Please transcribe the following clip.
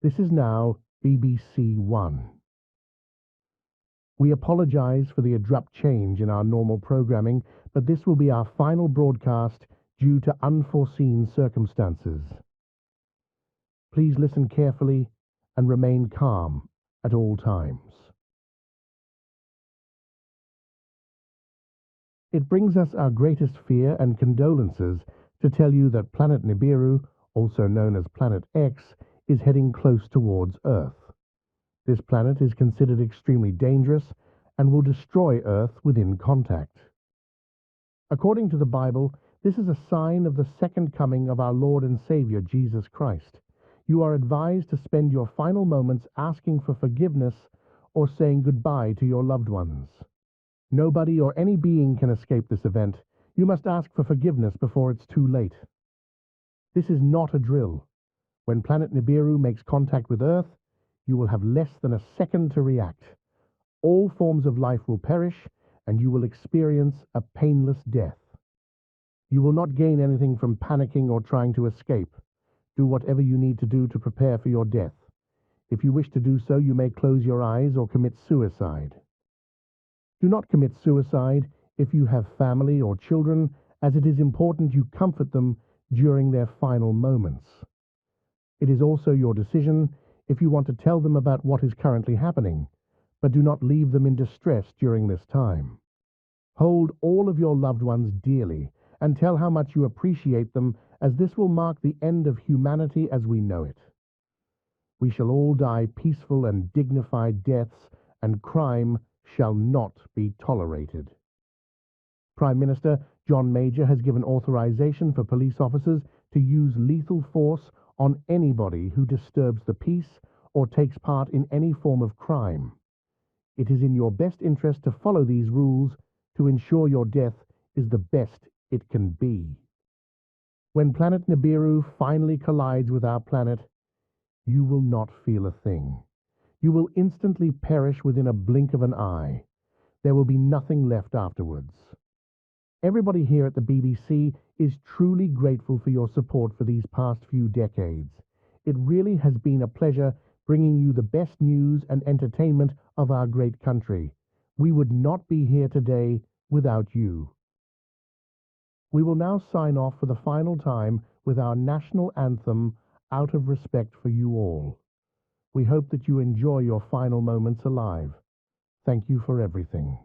This is now BBC One. We apologize for the abrupt change in our normal programming, but this will be our final broadcast due to unforeseen circumstances. Please listen carefully and remain calm at all times. It brings us our greatest fear and condolences to tell you that planet Nibiru, also known as Planet X, is heading close towards Earth. This planet is considered extremely dangerous and will destroy Earth within contact. According to the Bible, this is a sign of the second coming of our Lord and Savior Jesus Christ. You are advised to spend your final moments asking for forgiveness or saying goodbye to your loved ones. Nobody or any being can escape this event. You must ask for forgiveness before it's too late. This is not a drill. When planet Nibiru makes contact with Earth, you will have less than a second to react. All forms of life will perish, and you will experience a painless death. You will not gain anything from panicking or trying to escape. Do whatever you need to do to prepare for your death. If you wish to do so, you may close your eyes or commit suicide. Do not commit suicide if you have family or children, as it is important you comfort them during their final moments. It is also your decision if you want to tell them about what is currently happening, but do not leave them in distress during this time. Hold all of your loved ones dearly and tell how much you appreciate them, as this will mark the end of humanity as we know it. We shall all die peaceful and dignified deaths, and crime shall not be tolerated. Prime Minister John Major has given authorization for police officers to use lethal force on anybody who disturbs the peace or takes part in any form of crime. It is in your best interest to follow these rules to ensure your death is the best it can be. When planet Nibiru finally collides with our planet, you will not feel a thing. You will instantly perish within a blink of an eye. There will be nothing left afterwards. Everybody here at the BBC is truly grateful for your support for these past few decades. It really has been a pleasure bringing you the best news and entertainment of our great country. We would not be here today without you. We will now sign off for the final time with our national anthem out of respect for you all. We hope that you enjoy your final moments alive. Thank you for everything.